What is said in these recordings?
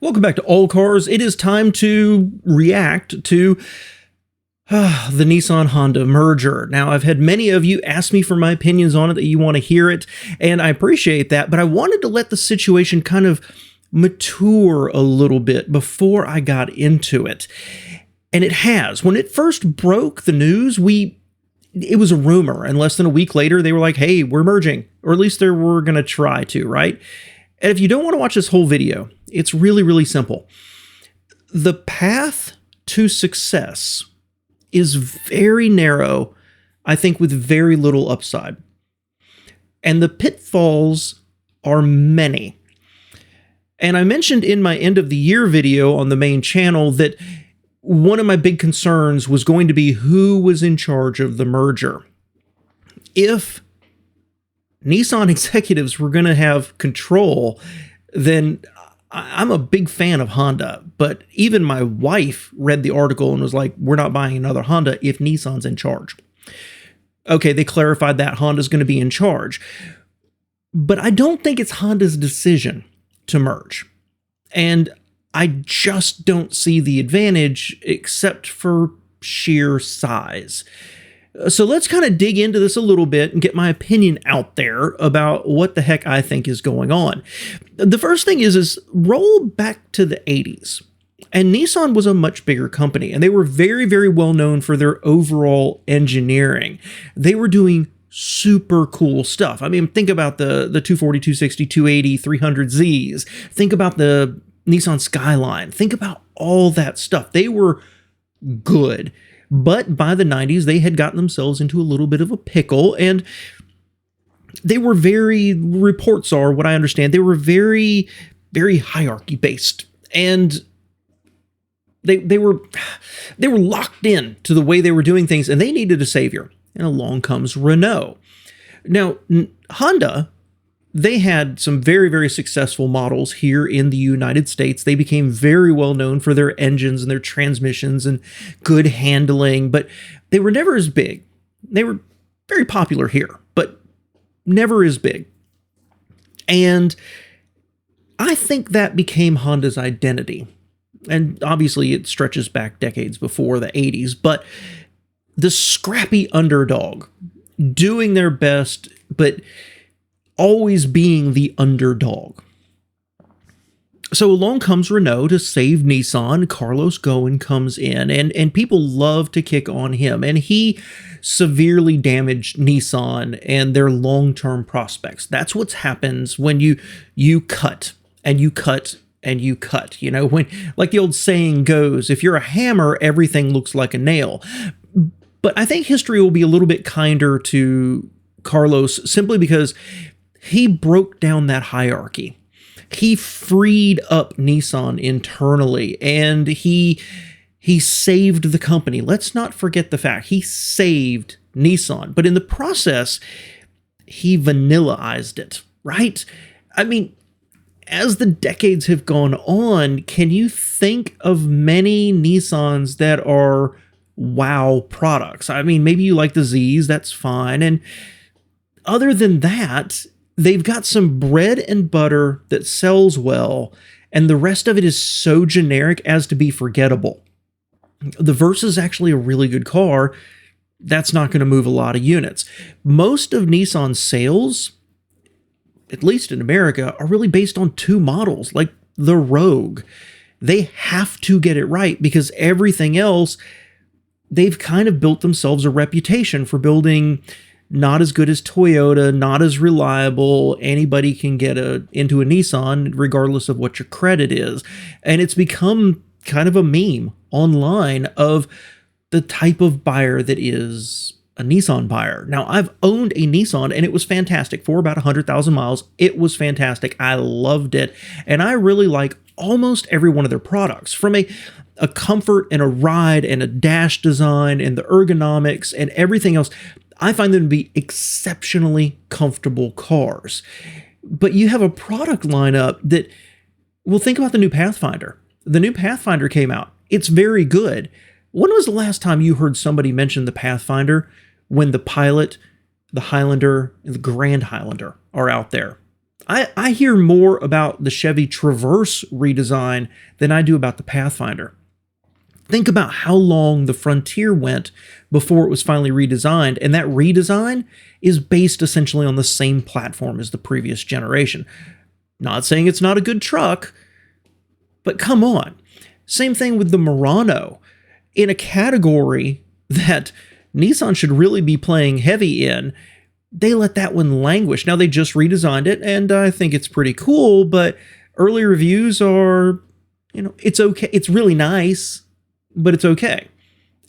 Welcome back to All Cars. It is time to react to the Nissan Honda merger. Now, I've had many of you ask me for my opinions on it, that you want to hear it, and I appreciate that, but I wanted to let the situation kind of mature a little bit before I got into it. And it has. When it first broke the news, it was a rumor, and less than a week later, they were like, hey, we're merging, or at least they were going to try to, right? And if you don't want to watch this whole video, it's really, really simple. The path to success is very narrow, I think, with very little upside. And the pitfalls are many. And I mentioned in my end of the year video on the main channel that one of my big concerns was going to be who was in charge of the merger. If Nissan executives were going to have control, then I'm a big fan of Honda, but even my wife read the article and was like, we're not buying another Honda if Nissan's in charge. Okay, they clarified that Honda's going to be in charge, but I don't think it's Honda's decision to merge. And I just don't see the advantage except for sheer size. So let's kind of dig into this a little bit and get my opinion out there about what the heck I think is going on. The first thing is roll back to the 80s. And Nissan was a much bigger company, and they were very, very well known for their overall engineering. They were doing super cool stuff. I mean, think about the 240, 260, 280, 300Zs. Think about the Nissan Skyline. Think about all that stuff. They were good. But by the 90s, they had gotten themselves into a little bit of a pickle, and they were reports are, what I understand, they were very, very hierarchy based, and they were locked in to the way they were doing things, and they needed a savior. And along comes Renault. Now, Honda, they had some very, very successful models here in the United States. They became very well known for their engines and their transmissions and good handling, but they were never as big. They were very popular here, but never as big. And I think that became Honda's identity. And obviously it stretches back decades before the 80s, but the scrappy underdog doing their best, but always being the underdog. So along comes Renault to save Nissan. Carlos Ghosn comes in, and people love to kick on him, and he severely damaged Nissan and their long-term prospects. That's what happens when you cut and you cut and you cut. You know, when, like the old saying goes, if you're a hammer, everything looks like a nail. But I think history will be a little bit kinder to Carlos simply because he broke down that hierarchy. He freed up Nissan internally, and he saved the company. Let's not forget the fact he saved Nissan, but in the process, he vanillaized it, right? I mean, as the decades have gone on, can you think of many Nissans that are wow products? I mean, maybe you like the Zs, that's fine. And other than that, they've got some bread and butter that sells well, and the rest of it is so generic as to be forgettable. The Versa is actually a really good car. That's not going to move a lot of units. Most of Nissan's sales, at least in America, are really based on two models, like the Rogue. They have to get it right because everything else, they've kind of built themselves a reputation for building not as good as Toyota, not as reliable. Anybody can get into a Nissan regardless of what your credit is. And it's become kind of a meme online of the type of buyer that is a Nissan buyer. Now, I've owned a Nissan and it was fantastic for about 100,000 miles. It was fantastic. I loved it. And I really like almost every one of their products, from a comfort and a ride and a dash design and the ergonomics and everything else. I find them to be exceptionally comfortable cars. But you have a product lineup that, well, think about the new Pathfinder. The new Pathfinder came out. It's very good. When was the last time you heard somebody mention the Pathfinder when the Pilot, the Highlander, and the Grand Highlander are out there? I hear more about the Chevy Traverse redesign than I do about the Pathfinder. Think about how long the Frontier went before it was finally redesigned, and that redesign is based essentially on the same platform as the previous generation. Not saying it's not a good truck, but come on. Same thing with the Murano. In a category that Nissan should really be playing heavy in, they let that one languish. Now, they just redesigned it, and I think it's pretty cool, but early reviews are, it's okay. It's really nice, but it's okay.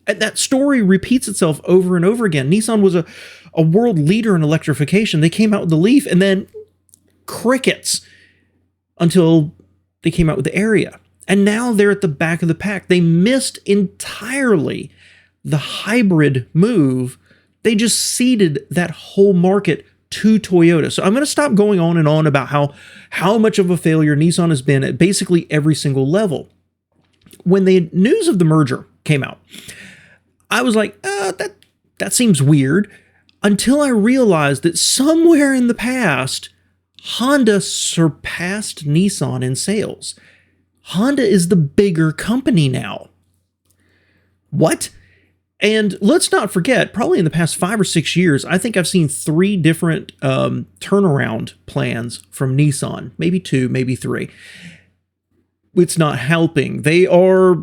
That story repeats itself over and over again. Nissan was a world leader in electrification. They came out with the Leaf, and then crickets until they came out with the Area. And now they're at the back of the pack. They missed entirely the hybrid move. They just ceded that whole market to Toyota. So I'm going to stop going on and on about how much of a failure Nissan has been at basically every single level. When the news of the merger came out, I was like, that seems weird, until I realized that somewhere in the past, Honda surpassed Nissan in sales. Honda is the bigger company now. What? And let's not forget, probably in the past 5 or 6 years, I think I've seen 3 different turnaround plans from Nissan. Maybe 2, maybe 3. It's not helping. They are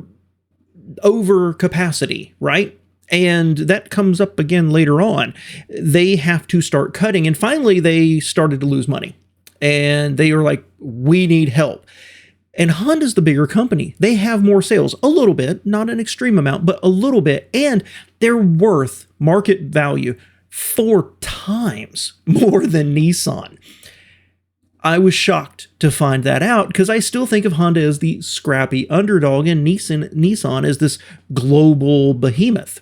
over capacity, right? And that comes up again later on. They have to start cutting. And finally, they started to lose money. And they were like, we need help. And Honda's the bigger company. They have more sales, a little bit, not an extreme amount, but a little bit. And they're worth market value 4 times more than Nissan. I was shocked to find that out because I still think of Honda as the scrappy underdog and Nissan as this global behemoth.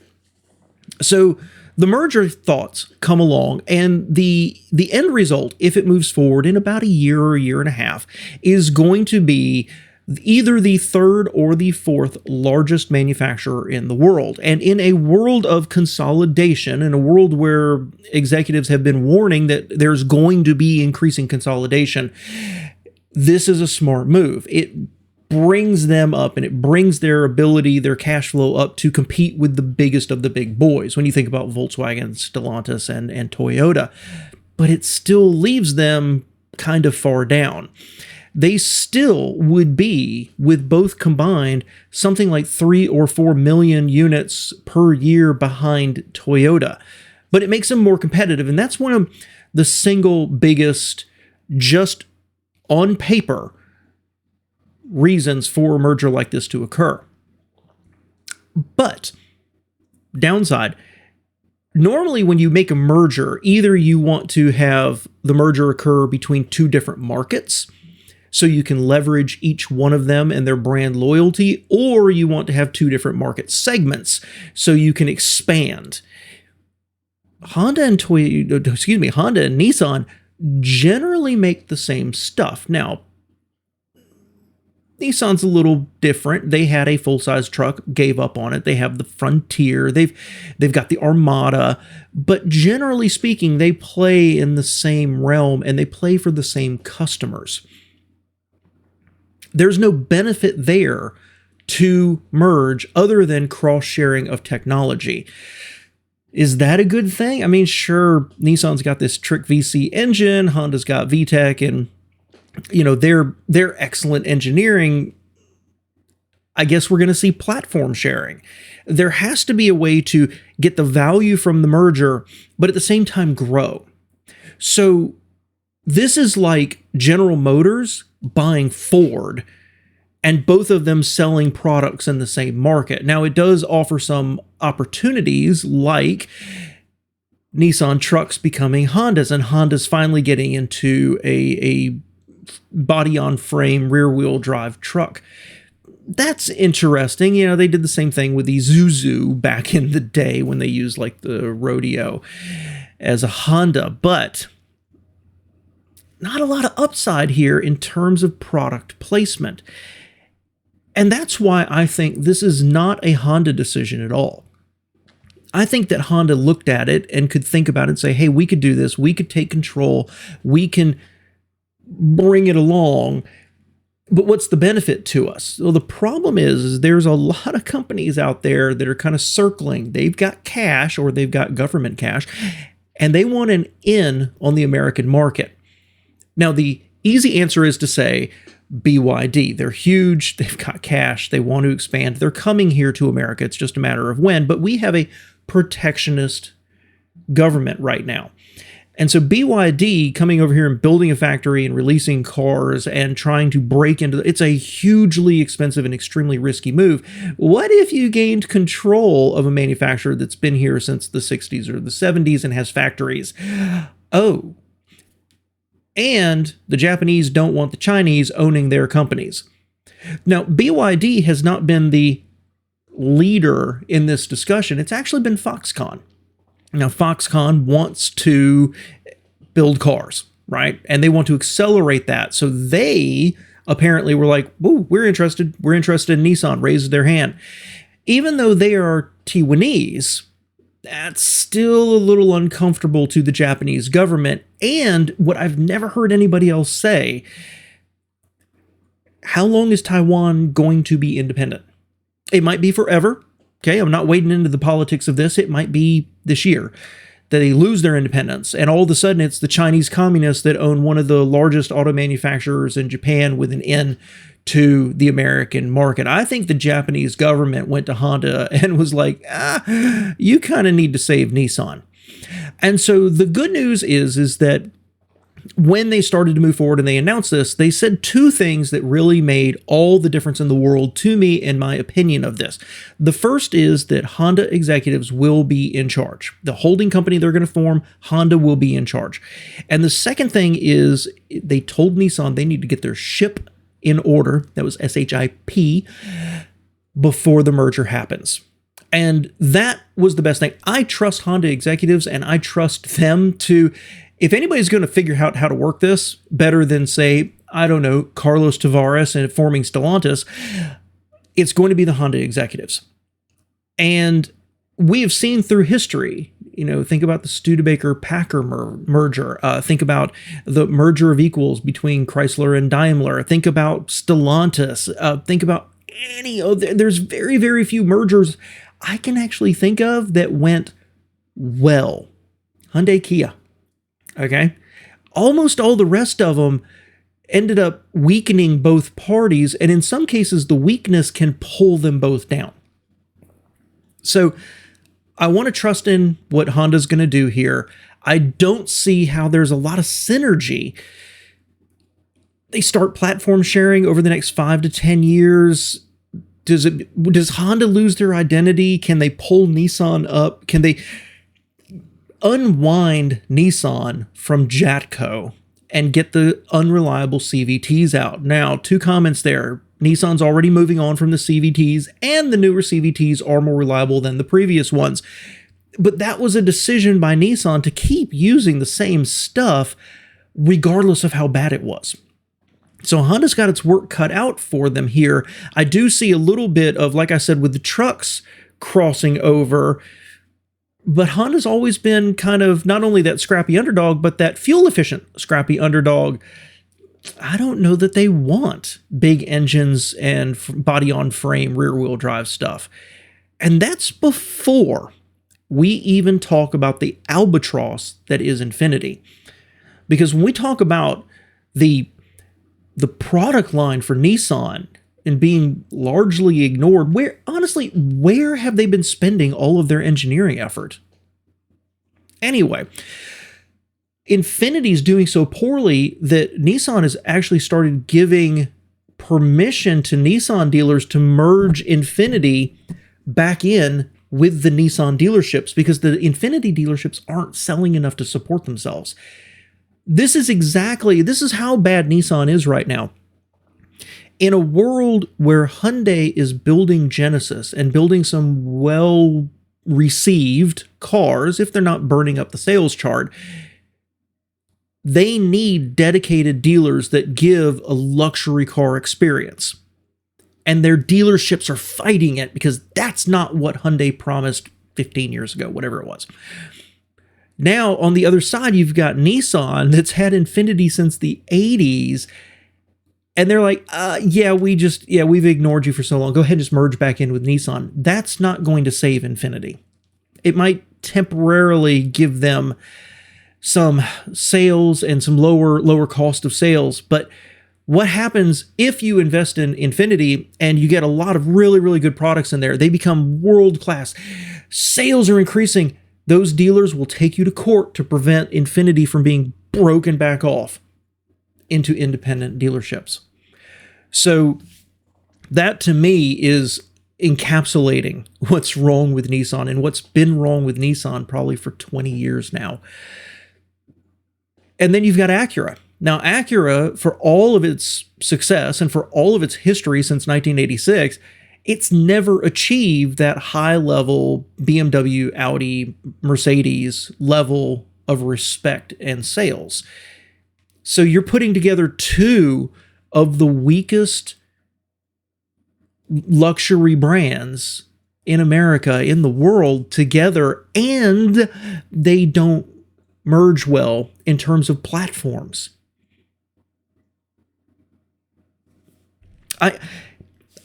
So the merger thoughts come along, and the end result, if it moves forward in about a year or a year and a half, is going to be either the 3rd or the 4th largest manufacturer in the world. And in a world of consolidation, in a world where executives have been warning that there's going to be increasing consolidation, this is a smart move. It brings them up, and it brings their ability, their cash flow up to compete with the biggest of the big boys when you think about Volkswagen, Stellantis, and Toyota. But it still leaves them kind of far down. They still would be, with both combined, something like 3 or 4 million units per year behind Toyota. But it makes them more competitive, and that's one of the single biggest, just on paper, reasons for a merger like this to occur. But, downside, normally when you make a merger, either you want to have the merger occur between 2 different markets, so you can leverage each one of them and their brand loyalty, or you want to have 2 different market segments, so you can expand. Honda and Nissan generally make the same stuff. Now, Nissan's a little different. They had a full-size truck, gave up on it. They have the Frontier. They've got the Armada. But generally speaking, they play in the same realm, and they play for the same customers. There's no benefit there to merge other than cross-sharing of technology. Is that a good thing? I mean, sure, Nissan's got this trick VC engine, Honda's got VTEC, and their excellent engineering. I guess we're going to see platform sharing. There has to be a way to get the value from the merger, but at the same time grow. So this is like General Motors buying Ford and both of them selling products in the same market. Now, it does offer some opportunities, like Nissan trucks becoming Hondas, and Honda's finally getting into a body-on-frame rear-wheel drive truck. That's interesting. They did the same thing with the Isuzu back in the day when they used like the Rodeo as a Honda, but not a lot of upside here in terms of product placement. And that's why I think this is not a Honda decision at all. I think that Honda looked at it and could think about it and say, hey, we could do this. We could take control. We can bring it along. But what's the benefit to us? Well, the problem is there's a lot of companies out there that are kind of circling. They've got cash or they've got government cash, and they want an in on the American market. Now, the easy answer is to say BYD. They're huge. They've got cash. They want to expand. They're coming here to America. It's just a matter of when. But we have a protectionist government right now. And so BYD coming over here and building a factory and releasing cars and trying to break into it's a hugely expensive and extremely risky move. What if you gained control of a manufacturer that's been here since the 60s or the 70s and has factories? Oh, and the Japanese don't want the Chinese owning their companies. Now, BYD has not been the leader in this discussion. It's actually been Foxconn. Now, Foxconn wants to build cars, right? And they want to accelerate that. So they apparently were like, "Ooh, we're interested. We're interested in Nissan," raised their hand. Even though they are Taiwanese, that's still a little uncomfortable to the Japanese government. And what I've never heard anybody else say, how long is Taiwan going to be independent? It might be forever. Okay, I'm not wading into the politics of this. It might be this year that they lose their independence, and all of a sudden it's the Chinese communists that own one of the largest auto manufacturers in Japan with an N to the American market. I think the Japanese government went to Honda and was like, you kind of need to save Nissan. And so the good news is that when they started to move forward and they announced this, they said two things that really made all the difference in the world to me, in my opinion, of this. The first is that Honda executives will be in charge. The holding company they're going to form, Honda will be in charge. And the second thing is they told Nissan they need to get their ship in order. That was SHIP before the merger happens. And that was the best thing. I trust Honda executives and I trust them to, if anybody's going to figure out how to work this better than, say, I don't know, Carlos Tavares and forming Stellantis, it's going to be the Honda executives. And we have seen through history, think about the Studebaker-Packard merger. Think about the merger of equals between Chrysler and Daimler. Think about Stellantis. Think about there's very, very few mergers I can actually think of that went well. Hyundai, Kia. Okay. Almost all the rest of them ended up weakening both parties, and in some cases, the weakness can pull them both down. So I want to trust in what Honda's going to do here. I don't see how there's a lot of synergy. They start platform sharing over the next 5 to 10 years. Does Honda lose their identity? Can they pull Nissan up? Can they unwind Nissan from Jatco and get the unreliable CVTs out? Now, two comments there. Nissan's already moving on from the CVTs, and the newer CVTs are more reliable than the previous ones. But that was a decision by Nissan to keep using the same stuff regardless of how bad it was. So Honda's got its work cut out for them here. I do see a little bit of, like I said, with the trucks crossing over, but Honda's always been kind of not only that scrappy underdog, but that fuel-efficient scrappy underdog. I don't know that they want big engines and body-on-frame rear-wheel drive stuff. And that's before we even talk about the albatross that is Infiniti. Because when we talk about the product line for Nissan and being largely ignored, where have they been spending all of their engineering effort? Anyway, Infiniti is doing so poorly that Nissan has actually started giving permission to Nissan dealers to merge Infiniti back in with the Nissan dealerships because the Infiniti dealerships aren't selling enough to support themselves. This is how bad Nissan is right now. In a world where Hyundai is building Genesis and building some well-received cars, if they're not burning up the sales chart, they need dedicated dealers that give a luxury car experience. And their dealerships are fighting it because that's not what Hyundai promised 15 years ago, whatever it was. Now, on the other side, you've got Nissan that's had Infiniti since the 80s. And they're like, we've ignored you for so long. Go ahead and just merge back in with Nissan. That's not going to save Infiniti. It might temporarily give them some sales and some lower cost of sales. But what happens if you invest in Infiniti and you get a lot of really, really good products in there? They become world-class. Sales are increasing. Those dealers will take you to court to prevent Infiniti from being broken back off into independent dealerships. So that to me is encapsulating what's wrong with Nissan and what's been wrong with Nissan probably for 20 years now. And then you've got Acura. Now, Acura, for all of its success and for all of its history since 1986, it's never achieved that high-level BMW, Audi, Mercedes level of respect and sales. So you're putting together two of the weakest luxury brands in America, in the world, together, and they don't merge well in terms of platforms.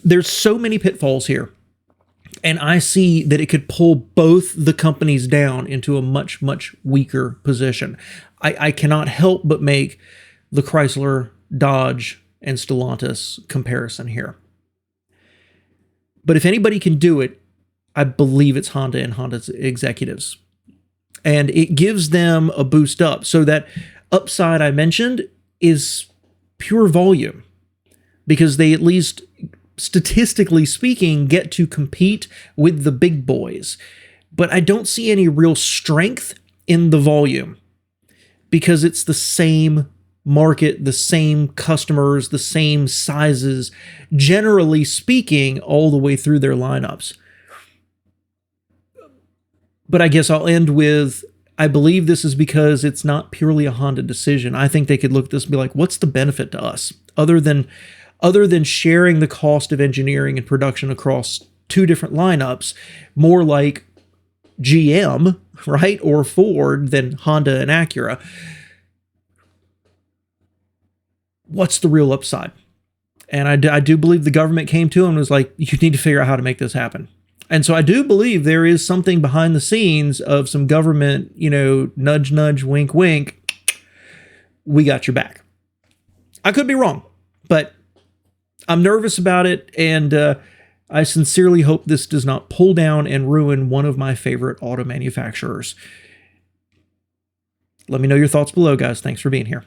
There's so many pitfalls here, and I see that it could pull both the companies down into a much, much weaker position. I cannot help but make the Chrysler, Dodge, and Stellantis comparison here. But if anybody can do it, I believe it's Honda and Honda's executives. And it gives them a boost up. So that upside I mentioned is pure volume, because they, at least statistically speaking, get to compete with the big boys. But I don't see any real strength in the volume, because it's the same market, the same customers, the same sizes, generally speaking, all the way through their lineups. But I guess I'll end with, I believe this is because it's not purely a Honda decision. I think they could look at this and be like, what's the benefit to us? Other than sharing the cost of engineering and production across two different lineups, more like GM, right, or Ford than Honda and Acura. What's the real upside? And I do believe the government came to him and was like, you need to figure out how to make this happen. And so I do believe there is something behind the scenes of some government, nudge, nudge, wink, wink. We got your back. I could be wrong, but I'm nervous about it. And I sincerely hope this does not pull down and ruin one of my favorite auto manufacturers. Let me know your thoughts below, guys. Thanks for being here.